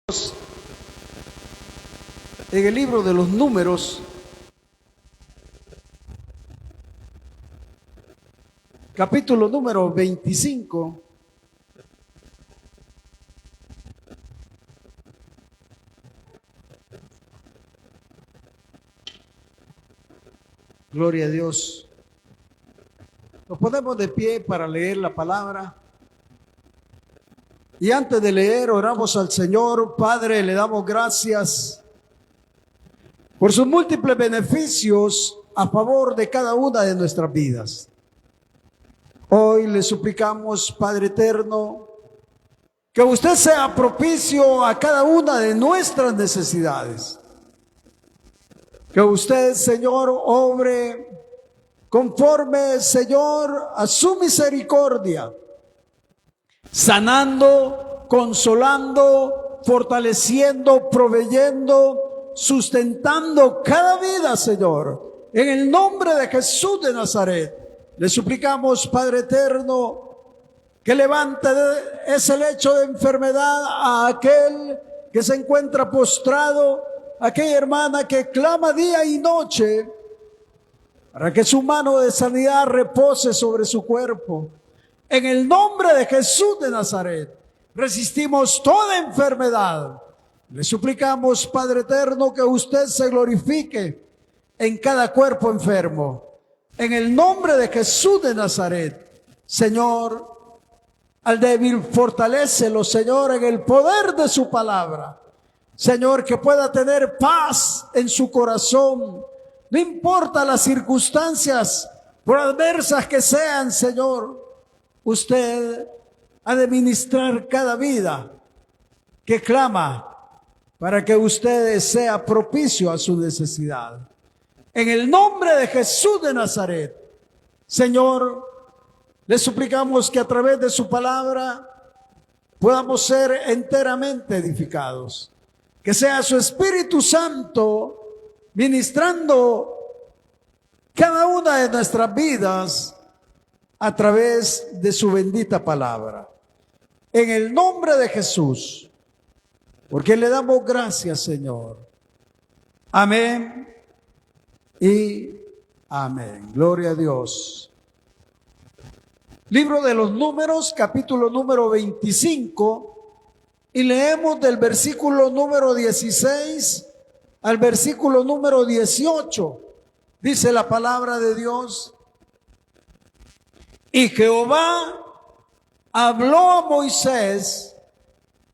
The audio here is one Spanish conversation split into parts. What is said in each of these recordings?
En el libro de los Números, capítulo número 25. Gloria a Dios. Nos ponemos de pie para leer la palabra. Y antes de leer, oramos al Señor. Padre, le damos gracias por sus múltiples beneficios a favor de cada una de nuestras vidas. Hoy le suplicamos, Padre eterno, que usted sea propicio a cada una de nuestras necesidades. Que usted, Señor, obre conforme, Señor, a su misericordia, sanando, consolando, fortaleciendo, proveyendo, sustentando cada vida, Señor. En el nombre de Jesús de Nazaret, le suplicamos, Padre eterno, que levante ese lecho de enfermedad a aquel que se encuentra postrado, aquella hermana que clama día y noche, para que su mano de sanidad repose sobre su cuerpo. En el nombre de Jesús de Nazaret, resistimos toda enfermedad. Le suplicamos, Padre eterno, que usted se glorifique en cada cuerpo enfermo. En el nombre de Jesús de Nazaret, Señor, al débil fortalécelo, Señor, en el poder de su palabra. Señor, que pueda tener paz en su corazón. No importa las circunstancias, por adversas que sean, Señor, usted ha de ministrar cada vida que clama para que usted sea propicio a su necesidad. En el nombre de Jesús de Nazaret, Señor, le suplicamos que a través de su palabra podamos ser enteramente edificados. Que sea su Espíritu Santo ministrando cada una de nuestras vidas a través de su bendita palabra. En el nombre de Jesús, porque le damos gracias, Señor. Amén y amén. Gloria a Dios. Libro de los Números, capítulo número 25, y leemos del versículo número 16 al versículo número 18. Dice la palabra de Dios: y Jehová habló a Moisés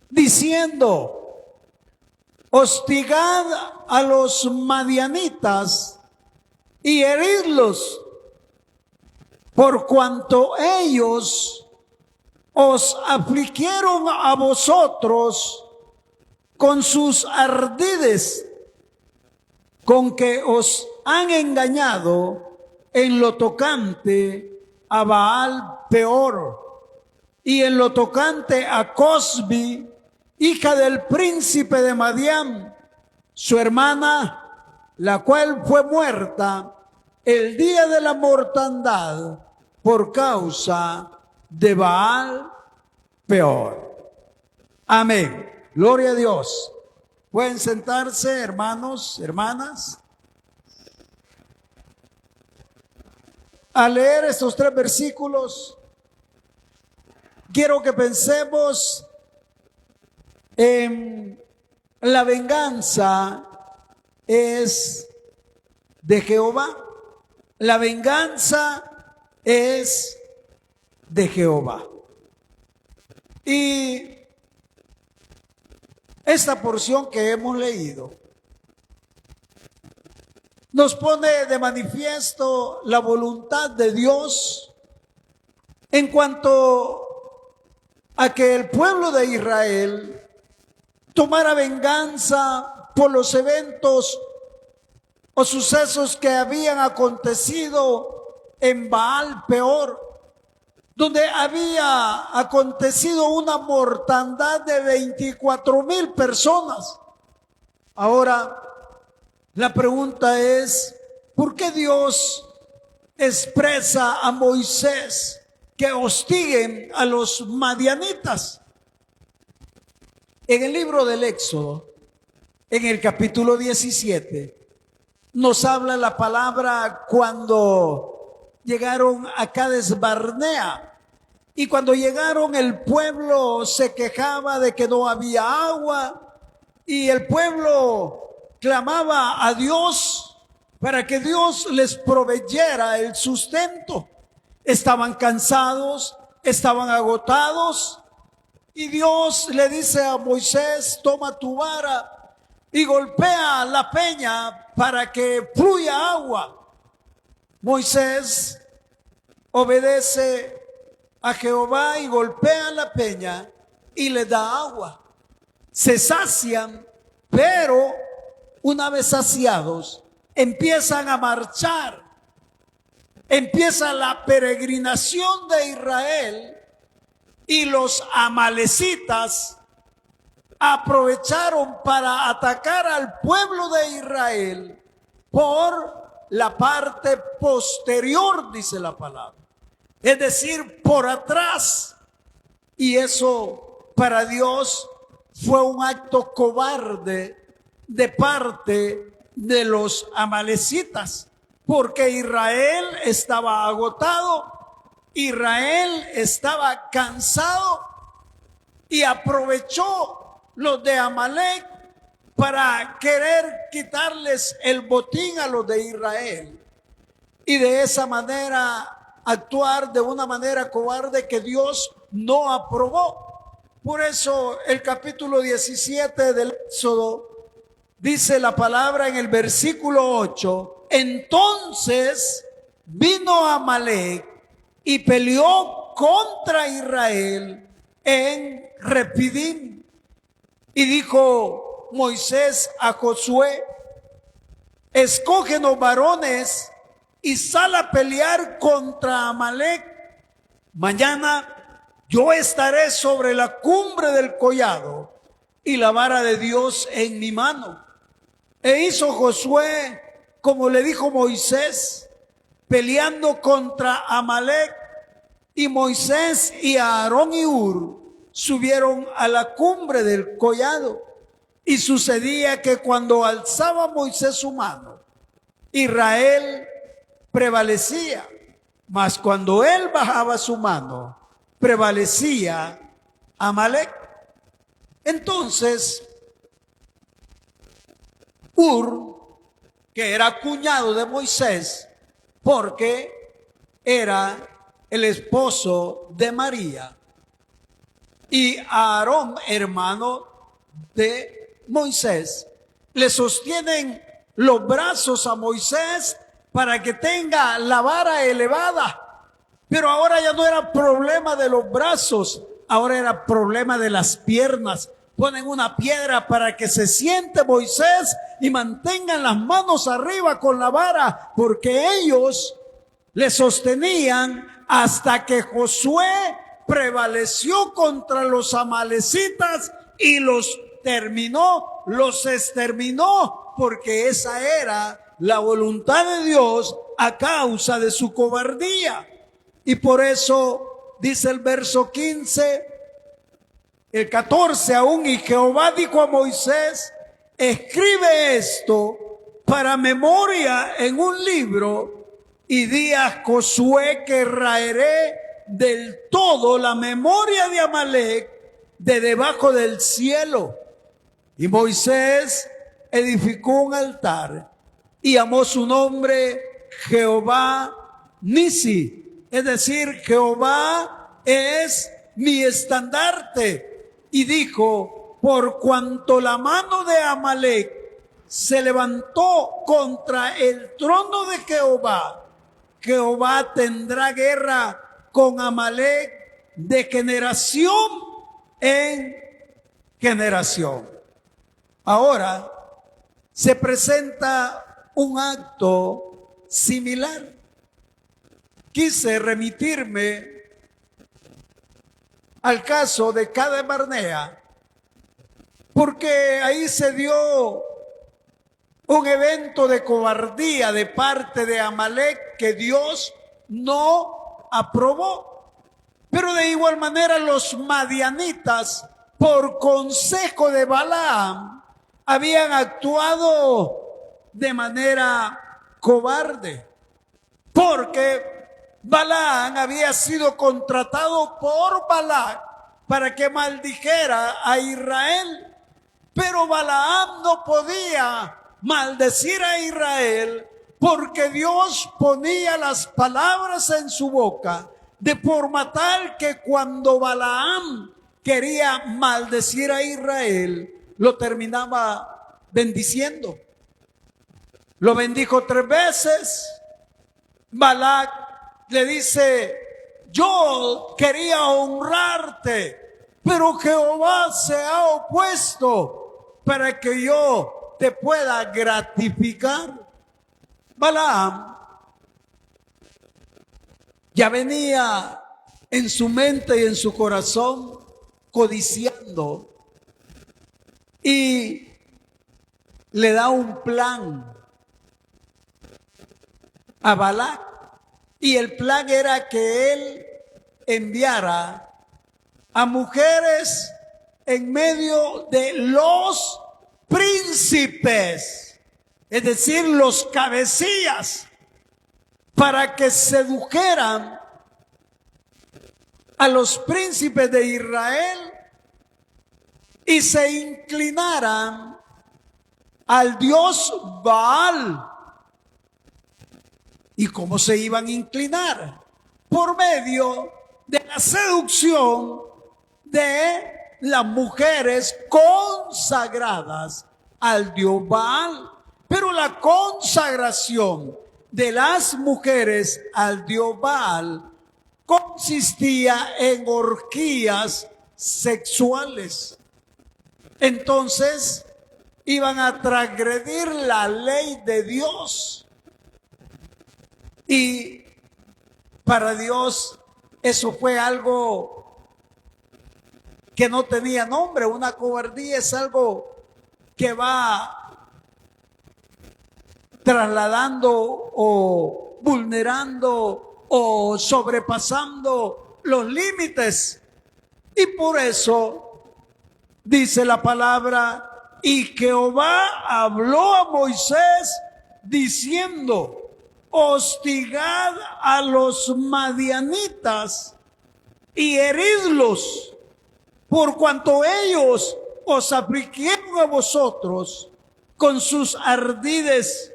diciendo: hostigad a los madianitas y heridlos, por cuanto ellos os afligieron a vosotros con sus ardides, con que os han engañado en lo tocante a Baal Peor, y en lo tocante a Cosbi, hija del príncipe de Madián, su hermana, la cual fue muerta el día de la mortandad por causa de Baal Peor. Amén. Gloria a Dios. Pueden sentarse, hermanos, hermanas. Al leer estos tres versículos, quiero que pensemos en la venganza es de Jehová. La venganza es de Jehová. Y esta porción que hemos leído nos pone de manifiesto la voluntad de Dios en cuanto a que el pueblo de Israel tomara venganza por los eventos o sucesos que habían acontecido en Baal Peor, donde había acontecido una mortandad de 24,000 personas. Ahora, la pregunta es, ¿por qué Dios expresa a Moisés que hostiguen a los madianitas? En el libro del Éxodo, en el capítulo 17, nos habla la palabra cuando llegaron a Cades Barnea. Y cuando llegaron, el pueblo se quejaba de que no había agua, y el pueblo clamaba a Dios para que Dios les proveyera el sustento. Estaban cansados, estaban agotados, y Dios le dice a Moisés: toma tu vara y golpea la peña para que fluya agua. Moisés obedece a Jehová y golpea la peña y le da agua. Se sacian, pero una vez saciados, empiezan a marchar. Empieza la peregrinación de Israel, y los amalecitas aprovecharon para atacar al pueblo de Israel por la parte posterior, dice la palabra. Es decir, por atrás. Y eso para Dios fue un acto cobarde de parte de los amalecitas, porque Israel estaba agotado, Israel estaba cansado, y aprovechó los de Amalec para querer quitarles el botín a los de Israel, y de esa manera actuar de una manera cobarde que Dios no aprobó. Por eso el capítulo 17 del Éxodo dice la palabra en el versículo 8: entonces vino Amalec y peleó contra Israel en Refidim. Y dijo Moisés a Josué: escógenos varones y sal a pelear contra Amalec. Mañana yo estaré sobre la cumbre del collado y la vara de Dios en mi mano. E hizo Josué como le dijo Moisés, peleando contra Amalec. Y Moisés y Aarón y Hur subieron a la cumbre del collado. Y sucedía que cuando alzaba Moisés su mano, Israel prevalecía, mas cuando él bajaba su mano, prevalecía Amalec. Entonces Hur, que era cuñado de Moisés, porque era el esposo de María, y Aarón, hermano de Moisés, le sostienen los brazos a Moisés para que tenga la vara elevada. Pero ahora ya no era problema de los brazos, ahora era problema de las piernas. Ponen una piedra para que se siente Moisés y mantengan las manos arriba con la vara, porque ellos le sostenían hasta que Josué prevaleció contra los amalecitas y los terminó, los exterminó, porque esa era la voluntad de Dios a causa de su cobardía. Y por eso dice el verso 15, el 14 aún: y Jehová dijo a Moisés: escribe esto para memoria en un libro, y di a Josué que raeré del todo la memoria de Amalec de debajo del cielo. Y Moisés edificó un altar y llamó su nombre Jehová Nisi, es decir, Jehová es mi estandarte. Y dijo: por cuanto la mano de Amalec se levantó contra el trono de Jehová, Jehová tendrá guerra con Amalec de generación en generación. Ahora se presenta un acto similar. Quise remitirme al caso de Cades Barnea, porque ahí se dio un evento de cobardía de parte de Amalec que Dios no aprobó. Pero de igual manera los madianitas por consejo de Balaam, habían actuado de manera cobarde, porque Balaam había sido contratado por Balac para que maldijera a Israel, pero Balaam no podía maldecir a Israel porque Dios ponía las palabras en su boca de forma tal que cuando Balaam quería maldecir a Israel, lo terminaba bendiciendo. Lo bendijo 3 veces. Balac le dice: yo quería honrarte, pero Jehová se ha opuesto para que yo te pueda gratificar. Balaam ya venía en su mente y en su corazón codiciando, y le da un plan a Balac, y el plan era que él enviara a mujeres en medio de los príncipes, es decir, los cabecillas, para que sedujeran a los príncipes de Israel y se inclinaran al dios Baal. ¿Y cómo se iban a inclinar? Por medio de la seducción de las mujeres consagradas al dios Baal. Pero la consagración de las mujeres al dios Baal consistía en orgías sexuales. Entonces iban a transgredir la ley de Dios. Y para Dios eso fue algo que no tenía nombre. Una cobardía es algo que va trasladando o vulnerando o sobrepasando los límites. Y por eso dice la palabra: y Jehová habló a Moisés diciendo: hostigad a los madianitas y heridlos, por cuanto ellos os afligieron a vosotros con sus ardides,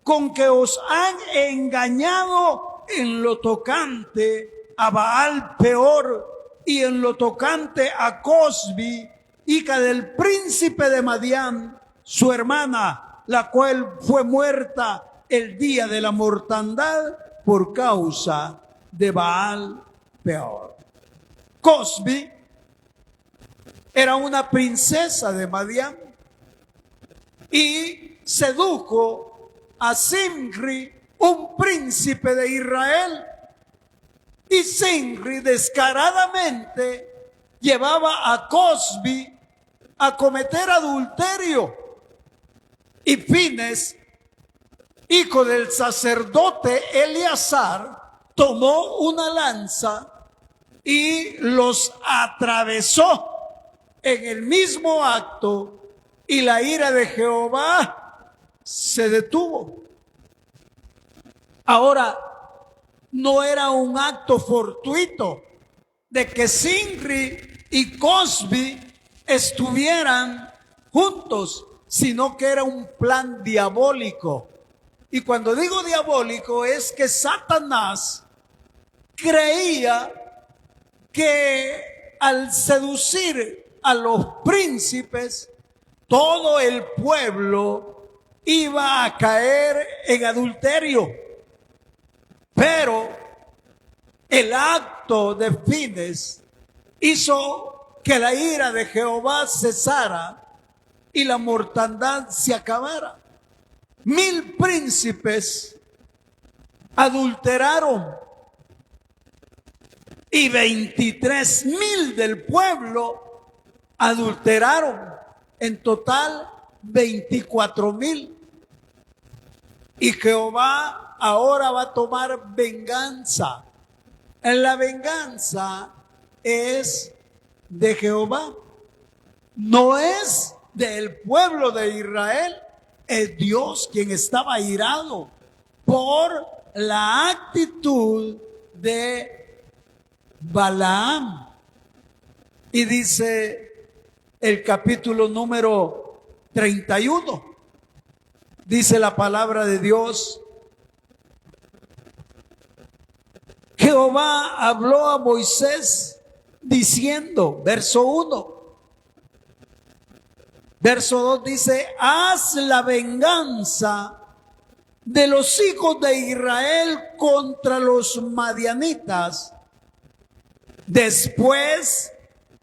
con que os han engañado en lo tocante a Baal Peor y en lo tocante a Cosbi, hija del príncipe de Madián, su hermana, la cual fue muerta el día de la mortandad por causa de Baal Peor. Cosbi era una princesa de Madián y sedujo a Zimri, un príncipe de Israel, y Zimri descaradamente llevaba a Cosbi a cometer adulterio. Y Fines, hijo del sacerdote Eleazar, tomó una lanza y los atravesó en el mismo acto, y la ira de Jehová se detuvo. Ahora, no era un acto fortuito de que Zimri y Cosbi estuvieran juntos, sino que era un plan diabólico. Y cuando digo diabólico es que Satanás creía que al seducir a los príncipes, todo el pueblo iba a caer en adulterio. Pero el acto de Fines hizo que la ira de Jehová cesara y la mortandad se acabara. 1000 príncipes adulteraron y 23,000 del pueblo adulteraron. En total 24,000. Y Jehová ahora va a tomar venganza. La venganza es de Jehová. no es del pueblo de Israel, es Dios quien estaba irado por la actitud de Balaam. Y dice el capítulo número 31, dice la palabra de Dios: Jehová habló a Moisés diciendo, verso 1, verso 2 dice: haz la venganza de los hijos de Israel contra los madianitas, después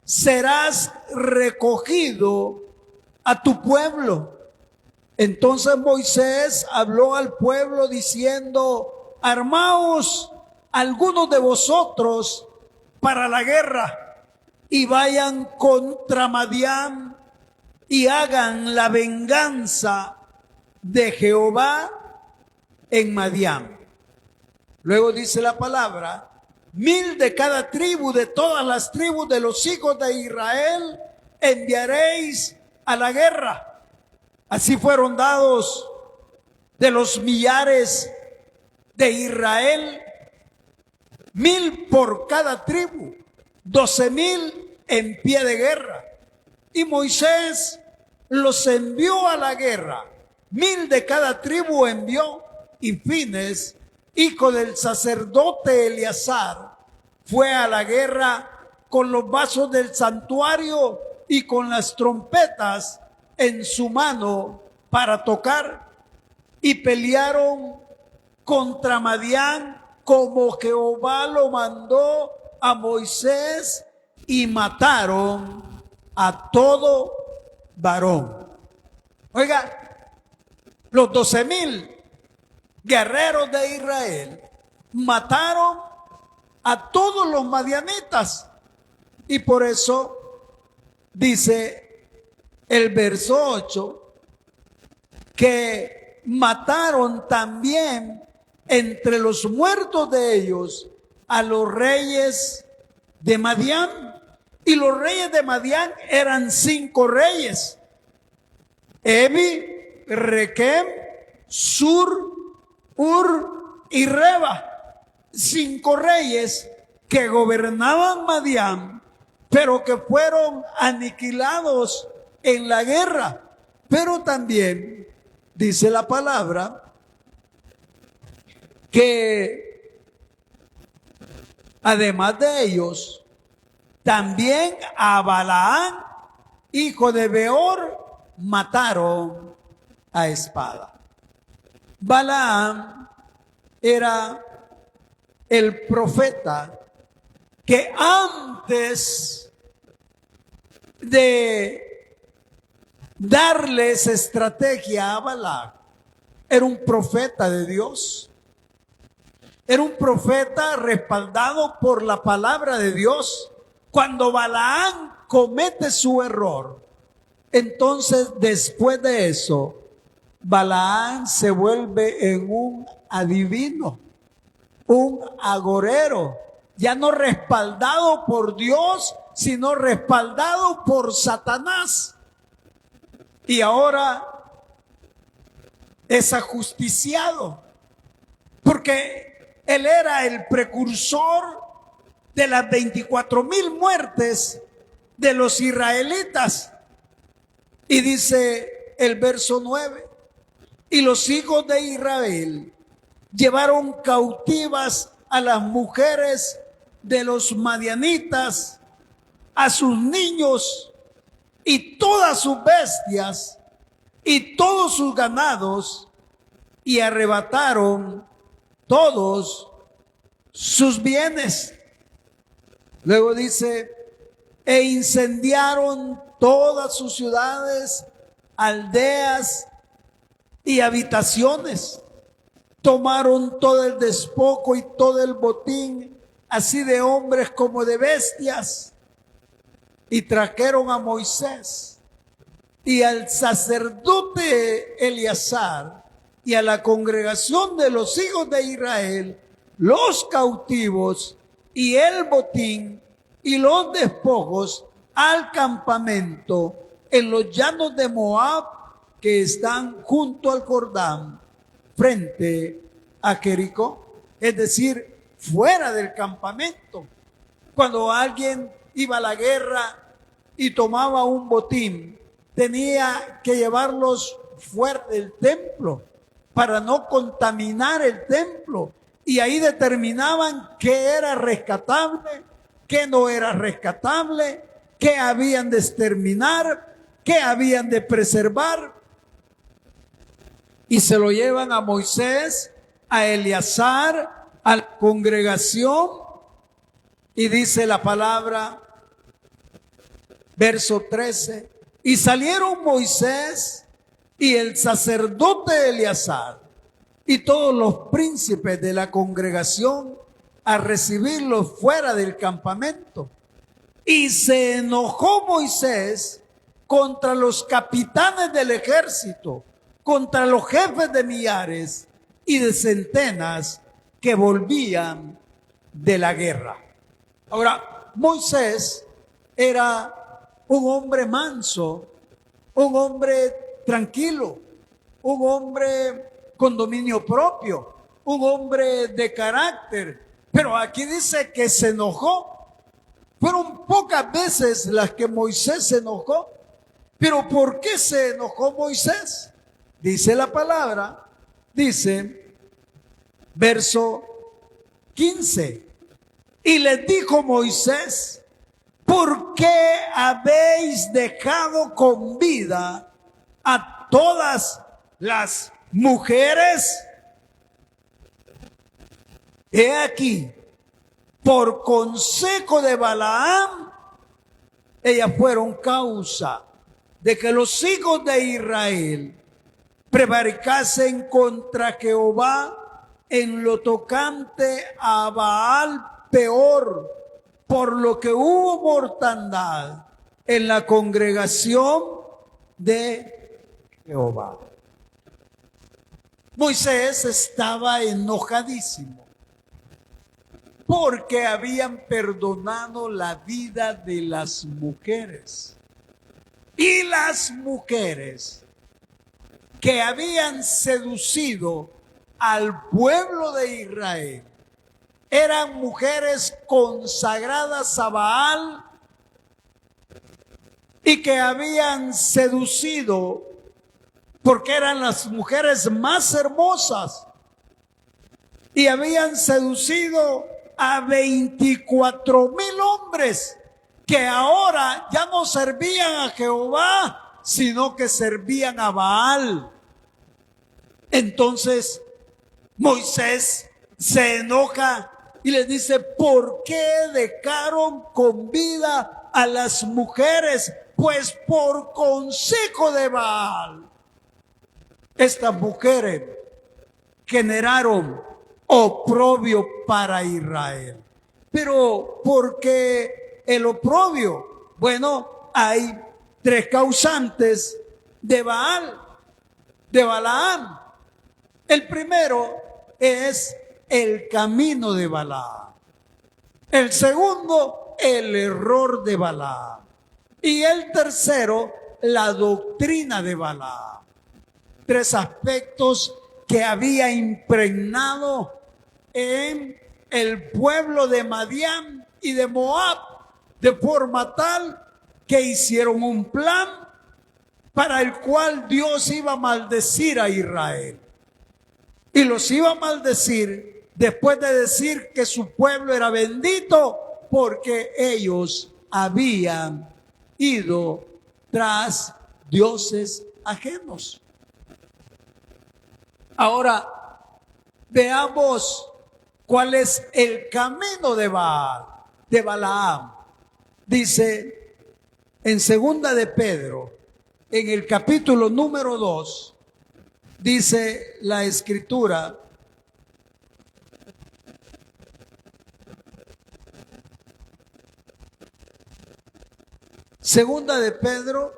serás recogido a tu pueblo. Entonces Moisés habló al pueblo diciendo: armaos algunos de vosotros para la guerra y vayan contra Madián y hagan la venganza de Jehová en Madián. Luego dice la palabra: 1000 de cada tribu, de todas las tribus de los hijos de Israel, enviaréis a la guerra. Así fueron dados de los millares de Israel, 1000 por cada tribu, 12,000 en pie de guerra. Y Moisés los envió a la guerra, 1000 de cada tribu envió. Y Fines, hijo del sacerdote Eleazar, fue a la guerra con los vasos del santuario y con las trompetas en su mano para tocar, y pelearon contra Madián como Jehová lo mandó a Moisés, y mataron a todo varón. Oiga, los 12,000 guerreros de Israel mataron a todos los madianitas, y por eso dice el verso 8 que mataron también entre los muertos de ellos a los reyes de Madián. Y los reyes de Madián eran 5 reyes: Evi, Requem, Sur, Ur y Reba. 5 reyes que gobernaban Madián, pero que fueron aniquilados en la guerra. Pero también dice la palabra que además de ellos, también a Balaam, hijo de Beor, mataron a espada. Balaam era el profeta que antes de darles estrategia a Balac, era un profeta de Dios. Era un profeta respaldado por la palabra de Dios. Cuando Balaam comete su error, entonces después de eso, Balaam se vuelve en un adivino, un agorero, ya no respaldado por Dios, sino respaldado por Satanás. Y ahora es ajusticiado, porque él era el precursor de las 24,000 muertes de los israelitas. Y dice el verso 9: y los hijos de Israel llevaron cautivas a las mujeres de los madianitas, a sus niños y todas sus bestias y todos sus ganados, y arrebataron todos sus bienes. Luego dice: e incendiaron todas sus ciudades, aldeas y habitaciones. Tomaron todo el despojo y todo el botín, así de hombres como de bestias, y trajeron a Moisés y al sacerdote Eleazar y a la congregación de los hijos de Israel los cautivos y el botín y los despojos al campamento en los llanos de Moab que están junto al Jordán, frente a Jericó, es decir, fuera del campamento. Cuando alguien iba a la guerra y tomaba un botín, tenía que llevarlos fuera del templo para no contaminar el templo. Y ahí determinaban qué era rescatable, qué no era rescatable, qué habían de exterminar, qué habían de preservar. Y se lo llevan a Moisés, a Eleazar, a la congregación. Y dice la palabra, verso 13, y salieron Moisés y el sacerdote Eleazar y todos los príncipes de la congregación a recibirlos fuera del campamento. Y se enojó Moisés contra los capitanes del ejército, contra los jefes de millares y de centenas que volvían de la guerra. Ahora, Moisés era un hombre manso, un hombre tranquilo, un hombre con dominio propio, un hombre de carácter. Pero aquí dice que se enojó. Fueron pocas veces las que Moisés se enojó. Pero ¿por qué se enojó Moisés? Dice la palabra, dice, verso 15. Y les dijo Moisés, ¿por qué habéis dejado con vida a todas las mujeres? He aquí, por consejo de Balaam, ellas fueron causa de que los hijos de Israel prevaricasen contra Jehová en lo tocante a Baal peor, por lo que hubo mortandad en la congregación de Jehová. Moisés estaba enojadísimo porque habían perdonado la vida de las mujeres. Y las mujeres que habían seducido al pueblo de Israel eran mujeres consagradas a Baal y que habían seducido porque eran las mujeres más hermosas y habían seducido a 24,000 hombres que ahora ya no servían a Jehová, sino que servían a Baal. Entonces Moisés se enoja y les dice, ¿por qué dejaron con vida a las mujeres? Pues por consejo de Baal. Estas mujeres generaron oprobio para Israel. Pero ¿por qué el oprobio? Bueno, hay 3 causantes de Baal, de Balaam. El primero es el camino de Balaam. El segundo, el error de Balaam. Y el tercero, la doctrina de Balaam. 3 aspectos que había impregnado en el pueblo de Madián y de Moab, de forma tal que hicieron un plan para el cual Dios iba a maldecir a Israel. Y los iba a maldecir después de decir que su pueblo era bendito porque ellos habían ido tras dioses ajenos. Ahora, veamos cuál es el camino de Baal, de Balaam. Dice en 2 de Pedro, en el capítulo número 2, dice la Escritura, Segunda de Pedro,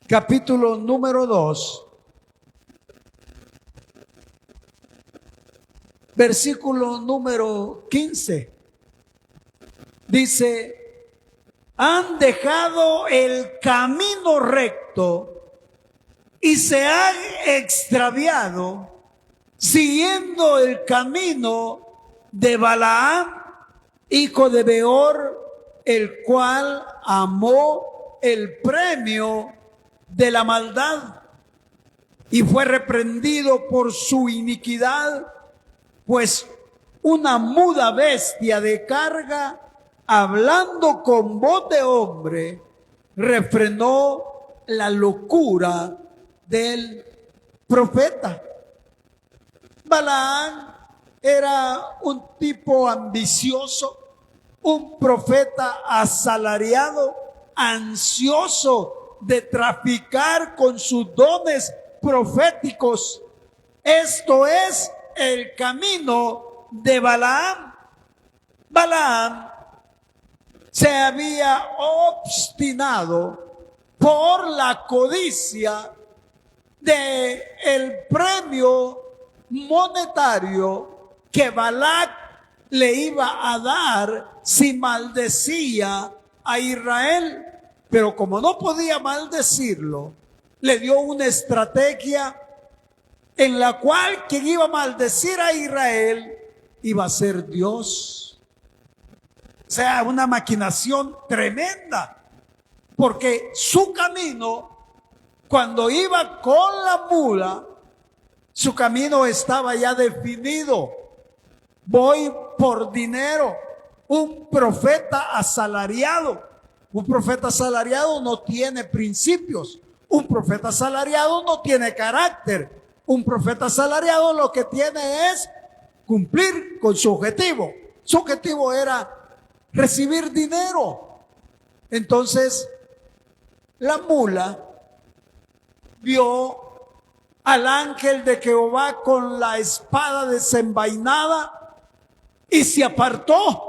capítulo número 2, versículo número 15. Dice, han dejado el camino recto y se han extraviado siguiendo el camino de Balaam, hijo de Beor, el cual amó el premio de la maldad y fue reprendido por su iniquidad, pues una muda bestia de carga, hablando con voz de hombre, refrenó la locura del profeta. Balaam era un tipo ambicioso, un profeta asalariado, ansioso de traficar con sus dones proféticos. Esto es el camino de Balaam. Balaam se había obstinado por la codicia de el premio monetario que Balac le iba a dar si maldecía a Israel. Pero como no podía maldecirlo, le dio una estrategia en la cual quien iba a maldecir a Israel iba a ser Dios. O sea, una maquinación tremenda, porque su camino, cuando iba con la mula, su camino estaba ya definido. Voy por dinero. Un profeta asalariado. Un profeta asalariado no tiene principios. Un profeta asalariado no tiene carácter. Un profeta asalariado lo que tiene es cumplir con su objetivo. Su objetivo era recibir dinero. Entonces, la mula vio al ángel de Jehová con la espada desenvainada y se apartó.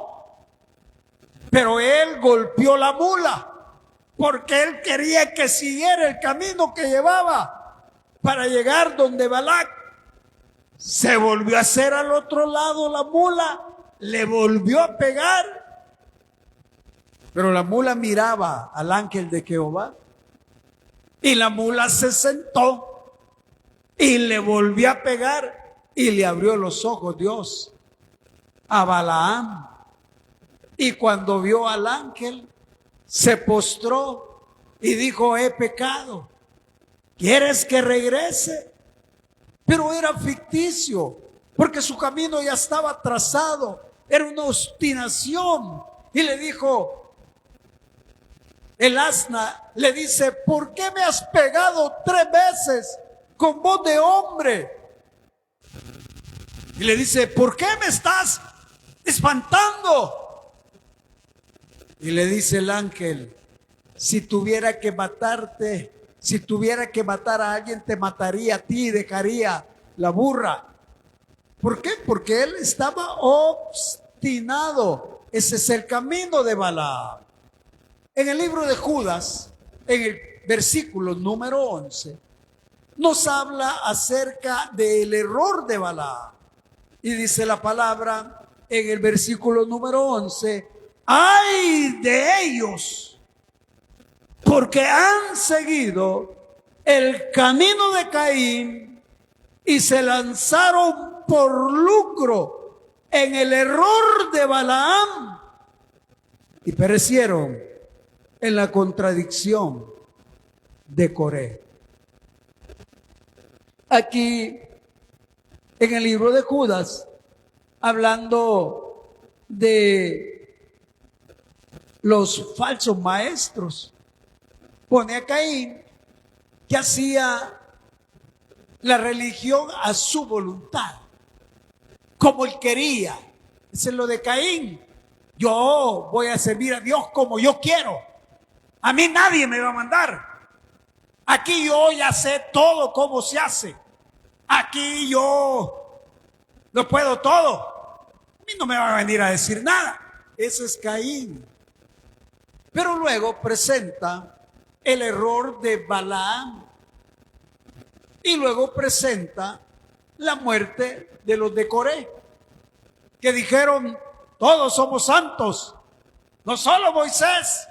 Pero él golpeó la mula porque él quería que siguiera el camino que llevaba para llegar donde Balac. Se volvió a hacer al otro lado la mula, le volvió a pegar. Pero la mula miraba al ángel de Jehová y la mula se sentó y le volvió a pegar y le abrió los ojos Dios a Balaam. Y cuando vio al ángel, se postró y dijo: he pecado, ¿quieres que regrese? Pero era ficticio, porque su camino ya estaba trazado, era una obstinación. Y le dijo, el asna le dice: ¿por qué me has pegado 3 veces con voz de hombre? Y le dice: ¿por qué me estás espantando? Y le dice el ángel: si tuviera que matarte, si tuviera que matar a alguien, te mataría a ti y dejaría la burra. ¿Por qué? Porque él estaba obstinado. Ese es el camino de Balaam. En el libro de Judas, en el versículo número 11, nos habla acerca del error de Balaam. Y dice la palabra en el versículo número 11: ¡ay de ellos! Porque han seguido el camino de Caín y se lanzaron por lucro en el error de Balaam y perecieron en la contradicción de Coré. Aquí en el libro de Judas, hablando de los falsos maestros, pone a Caín que hacía la religión a su voluntad, como él quería. Eso es lo de Caín. Yo voy a servir a Dios como yo quiero. A mí nadie me va a mandar. Aquí yo ya sé todo cómo se hace. Aquí yo lo puedo todo. A mí no me va a venir a decir nada. Eso es Caín. Pero luego presenta el error de Balaam. Y luego presenta la muerte de los de Coré, que dijeron: todos somos santos, no solo Moisés.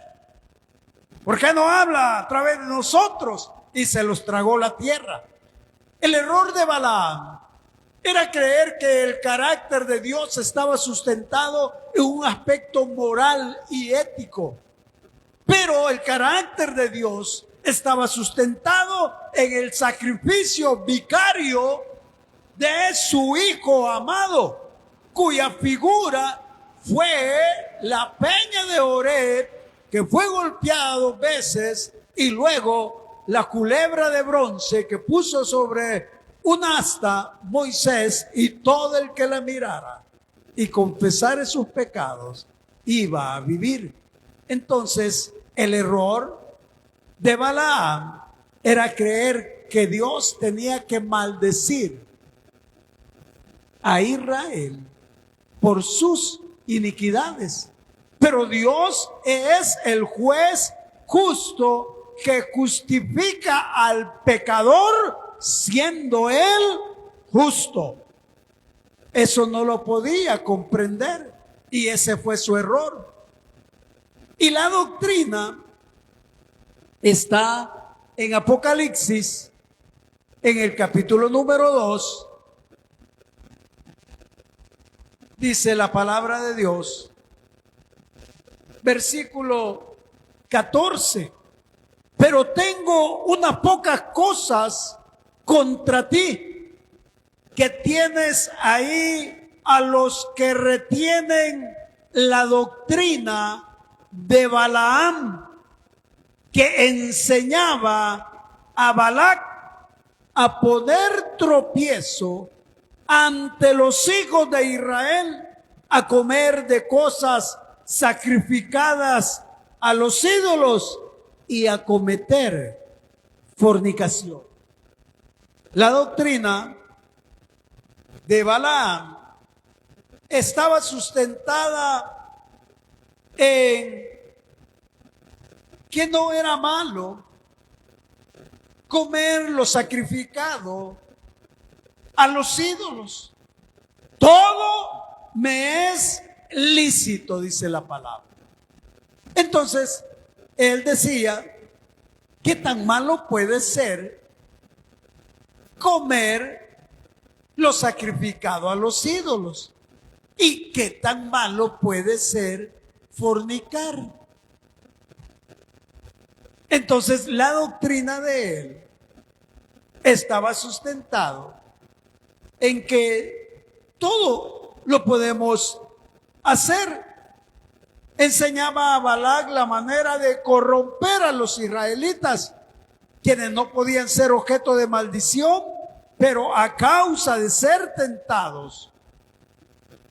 ¿Por qué no habla a través de nosotros? Y se los tragó la tierra. El error de Balaam era creer que el carácter de Dios estaba sustentado en un aspecto moral y ético. Pero el carácter de Dios estaba sustentado en el sacrificio vicario de su Hijo amado, cuya figura fue la peña de Oreb, que fue golpeado 2 veces, y luego la culebra de bronce que puso sobre un asta Moisés, y todo el que la mirara y confesare sus pecados iba a vivir. Entonces, el error de Balaam era creer que Dios tenía que maldecir a Israel por sus iniquidades. Pero Dios es el juez justo que justifica al pecador siendo él justo. Eso no lo podía comprender y ese fue su error. Y la doctrina está en Apocalipsis, en el capítulo número 2. Dice la palabra de Dios, versículo 14. Pero tengo unas pocas cosas contra ti, que tienes ahí a los que retienen la doctrina de Balaam, que enseñaba a Balac a poner tropiezo ante los hijos de Israel, a comer de cosas sacrificadas a los ídolos y a cometer fornicación. La doctrina de Balaam estaba sustentada en que no era malo comer lo sacrificado a los ídolos. Todo me es lícito, dice la palabra. Entonces, él decía, ¿qué tan malo puede ser comer lo sacrificado a los ídolos? ¿Y qué tan malo puede ser fornicar? Entonces, la doctrina de él estaba sustentado en que todo lo podemos hacer. Enseñaba a Balac la manera de corromper a los israelitas, quienes no podían ser objeto de maldición, pero a causa de ser tentados,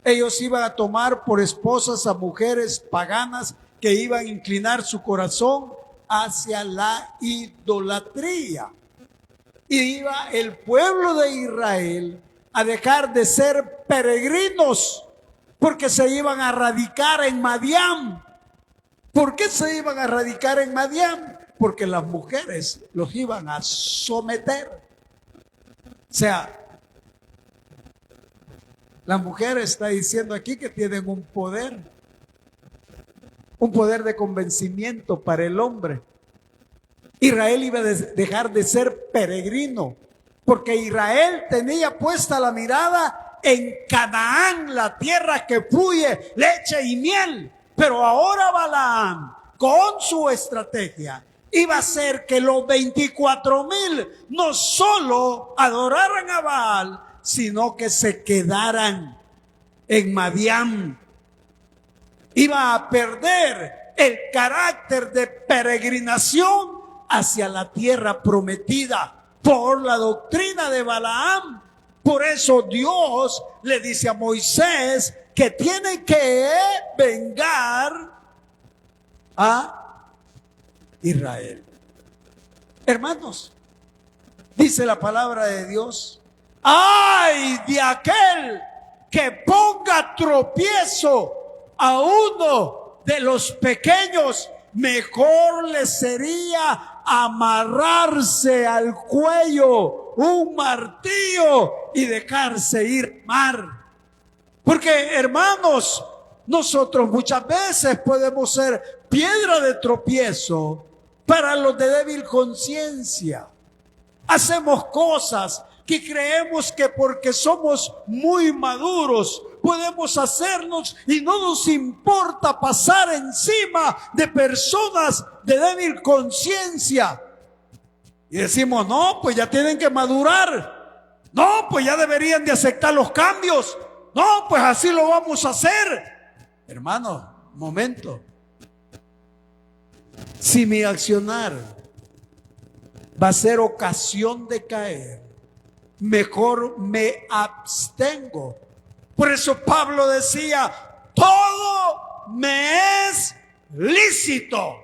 ellos iban a tomar por esposas a mujeres paganas que iban a inclinar su corazón hacia la idolatría. Y iba el pueblo de Israel a dejar de ser peregrinos, porque se iban a radicar en Madián. ¿Por qué se iban a radicar en Madián? Porque las mujeres los iban a someter. O sea, la mujer está diciendo aquí que tienen un poder de convencimiento para el hombre. Israel iba a dejar de ser peregrino, porque Israel tenía puesta la mirada en Canaán, la tierra que fluye leche y miel. Pero ahora Balaam, con su estrategia, iba a hacer que los 24,000 no solo adoraran a Baal, sino que se quedaran en Madián. Iba a perder el carácter de peregrinación hacia la tierra prometida por la doctrina de Balaam. Por eso Dios le dice a Moisés que tiene que vengar a Israel. Hermanos, dice la palabra de Dios, ¡ay de aquel que ponga tropiezo a uno de los pequeños! Mejor le sería amarrarse al cuello un martillo y dejarse ir mar. Porque, hermanos, nosotros muchas veces podemos ser piedra de tropiezo para los de débil conciencia. Hacemos cosas que creemos que porque somos muy maduros podemos hacernos y no nos importa pasar encima de personas de débil conciencia. Y decimos, no, pues ya tienen que madurar. No, pues ya deberían de aceptar los cambios. No, pues así lo vamos a hacer. Hermano, momento. Si mi accionar va a ser ocasión de caer, mejor me abstengo. Por eso Pablo decía, todo me es lícito,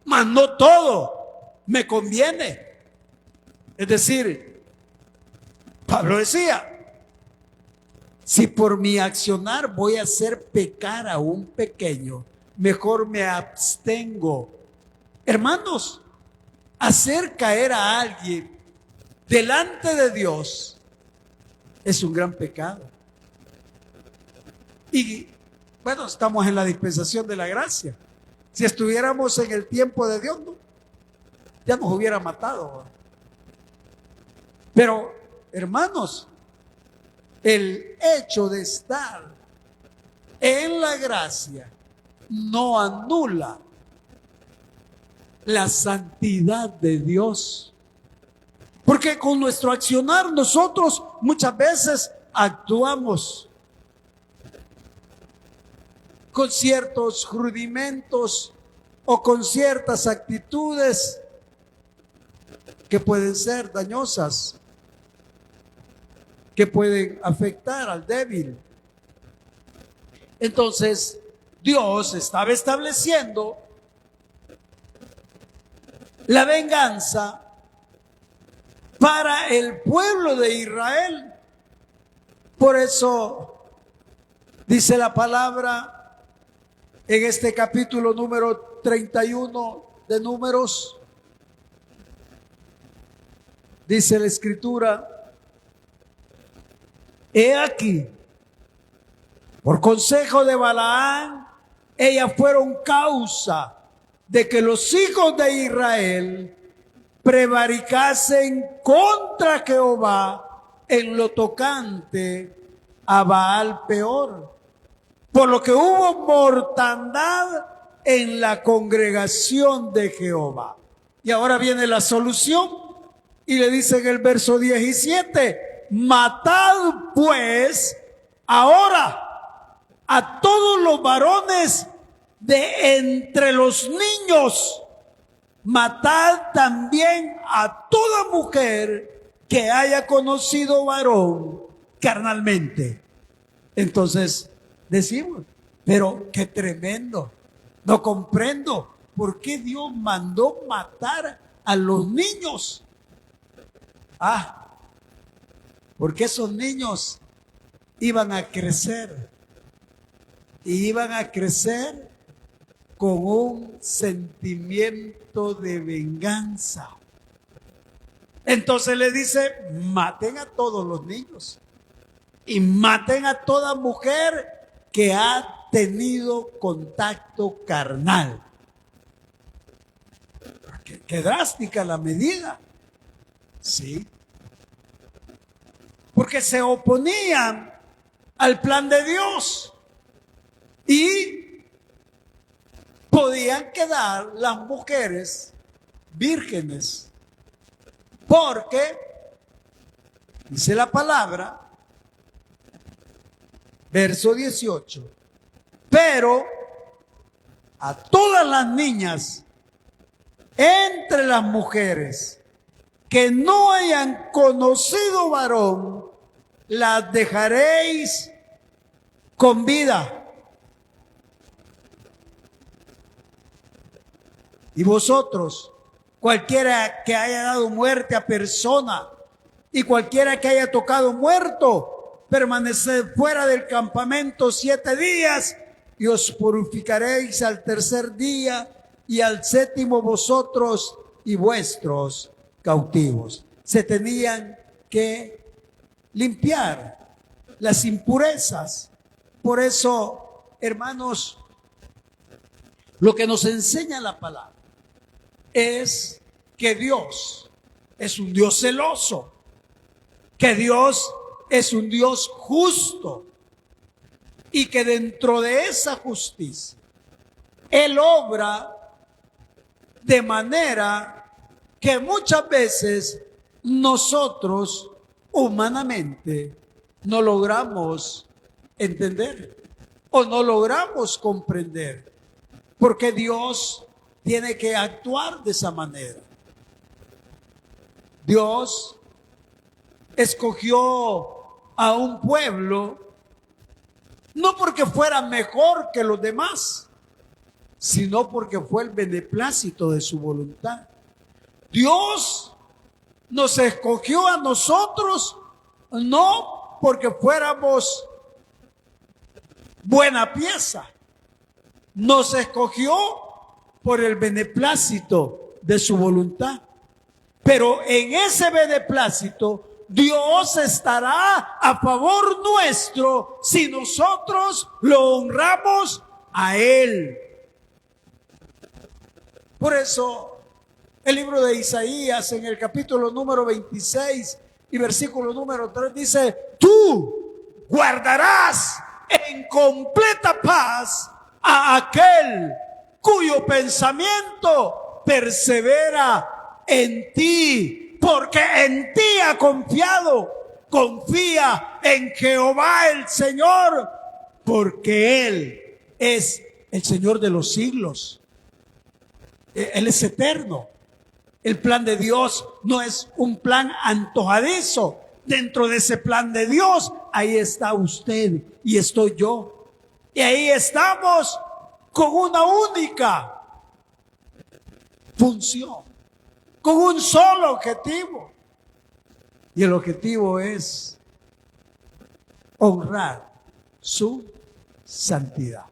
mas no todo me conviene. Es decir, Pablo decía, si por mi accionar voy a hacer pecar a un pequeño, mejor me abstengo. Hermanos, hacer caer a alguien delante de Dios es un gran pecado. Y bueno, estamos en la dispensación de la gracia. Si estuviéramos en el tiempo de Dios, ¿no?, ya nos hubiera matado. Pero, hermanos, el hecho de estar en la gracia no anula la santidad de Dios. Porque con nuestro accionar nosotros muchas veces actuamos con ciertos rudimentos o con ciertas actitudes que pueden ser dañosas, que pueden afectar al débil. Entonces, Dios estaba estableciendo la venganza para el pueblo de Israel. Por eso dice la palabra en este capítulo número 31 de Números, dice la Escritura, he aquí, por consejo de Balaán, ellas fueron causa de que los hijos de Israel prevaricasen contra Jehová en lo tocante a Baal Peor, por lo que hubo mortandad en la congregación de Jehová. Y ahora viene la solución y le dice en el verso 17, matad pues ahora a todos los varones de entre los niños, matad también a toda mujer que haya conocido varón carnalmente. Entonces decimos, pero qué tremendo, no comprendo por qué Dios mandó matar a los niños. Porque esos niños iban a crecer y iban a crecer con un sentimiento de venganza. Entonces le dice, maten a todos los niños y maten a toda mujer que ha tenido contacto carnal. Qué drástica la medida. Sí. Porque se oponían al plan de Dios y podían quedar las mujeres vírgenes. Porque, dice la palabra, verso 18, pero a todas las niñas entre las mujeres que no hayan conocido varón, las dejaréis con vida. Y vosotros, cualquiera que haya dado muerte a persona y cualquiera que haya tocado muerto, permaneced fuera del campamento 7 días y os purificaréis al tercer día, y al séptimo vosotros y vuestros cautivos. Se tenían que limpiar las impurezas. Por eso, hermanos, lo que nos enseña la palabra es que Dios es un Dios celoso, que Dios es un Dios justo y que dentro de esa justicia Él obra de manera que muchas veces nosotros humanamente no logramos entender o no logramos comprender, porque Dios tiene que actuar de esa manera. Dios escogió a un pueblo no porque fuera mejor que los demás, sino porque fue el beneplácito de su voluntad. Dios nos escogió a nosotros no porque fuéramos buena pieza, nos escogió por el beneplácito de su voluntad. Pero en ese beneplácito Dios estará a favor nuestro si nosotros lo honramos a Él. Por eso el libro de Isaías en el capítulo número 26 y versículo número 3 dice: tú guardarás en completa paz a aquel cuyo pensamiento persevera en ti, porque en ti ha confiado. Confía en Jehová el Señor, porque Él es el Señor de los siglos. Él es eterno. El plan de Dios no es un plan antojadizo. Dentro de ese plan de Dios, ahí está usted y estoy yo. Y ahí estamos con una única función, con un solo objetivo. Y el objetivo es honrar su santidad.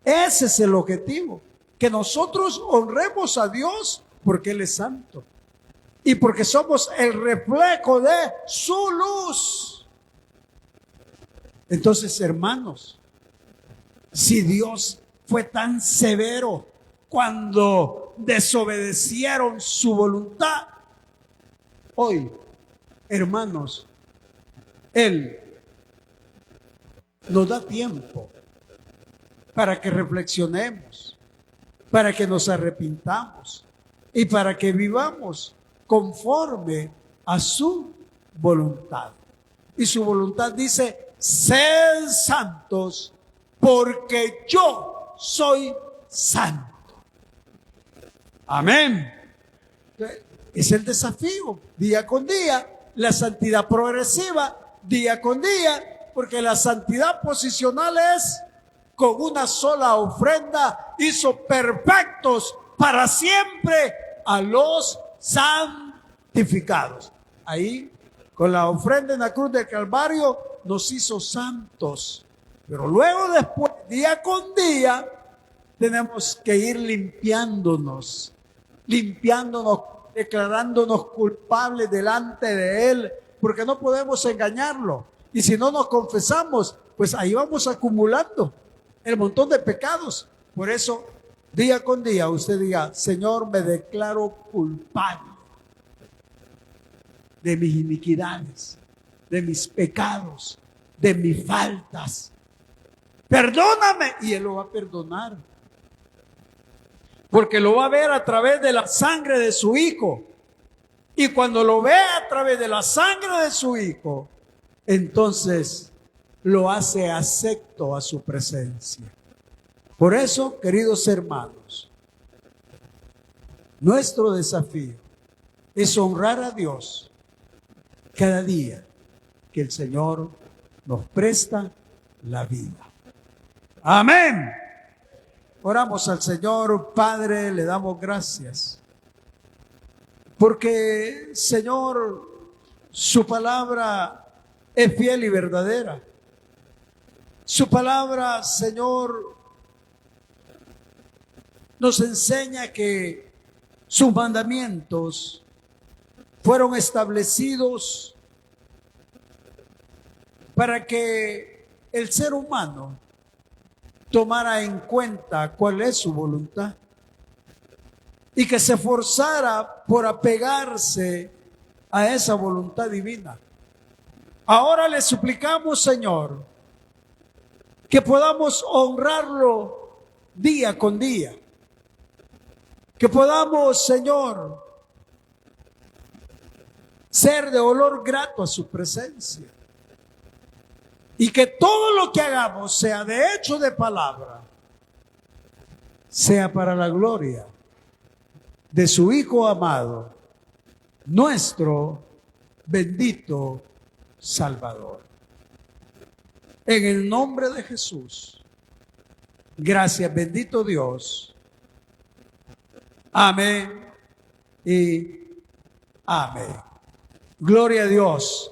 Ese es el objetivo, que nosotros honremos a Dios porque Él es santo y porque somos el reflejo de su luz. Entonces, hermanos, si Dios fue tan severo cuando desobedecieron su voluntad, hoy, hermanos, Él nos da tiempo para que reflexionemos, para que nos arrepintamos y para que vivamos conforme a su voluntad. Y su voluntad dice: sed santos porque yo soy santo. Amén. Es el desafío día con día, la santidad progresiva día con día, porque la santidad posicional es: con una sola ofrenda hizo perfectos para siempre a los santificados. Ahí, con la ofrenda en la cruz del Calvario, nos hizo santos. Pero luego, después, día con día, tenemos que ir limpiándonos, declarándonos culpables delante de Él, porque no podemos engañarlo. Y si no nos confesamos, pues ahí vamos acumulando el montón de pecados. Por eso, día con día, usted diga: Señor, me declaro culpable de mis iniquidades, de mis pecados, de mis faltas. Perdóname. Y Él lo va a perdonar, porque lo va a ver a través de la sangre de su Hijo. Y cuando lo ve a través de la sangre de su Hijo, entonces lo hace acepto a su presencia. Por eso, queridos hermanos, nuestro desafío es honrar a Dios cada día que el Señor nos presta la vida. Amén. Oramos al Señor. Padre, le damos gracias porque, Señor, su palabra es fiel y verdadera. Su palabra, Señor, nos enseña que sus mandamientos fueron establecidos para que el ser humano tomara en cuenta cuál es su voluntad. y que se esforzara por apegarse a esa voluntad divina. Ahora le suplicamos, Señor, que podamos honrarlo día con día. Que podamos, Señor, ser de olor grato a su presencia. Y que todo lo que hagamos, sea de hecho o de palabra, sea para la gloria de su Hijo amado, nuestro bendito Salvador. En el nombre de Jesús. Gracias, bendito Dios. Amén y amén. Gloria a Dios.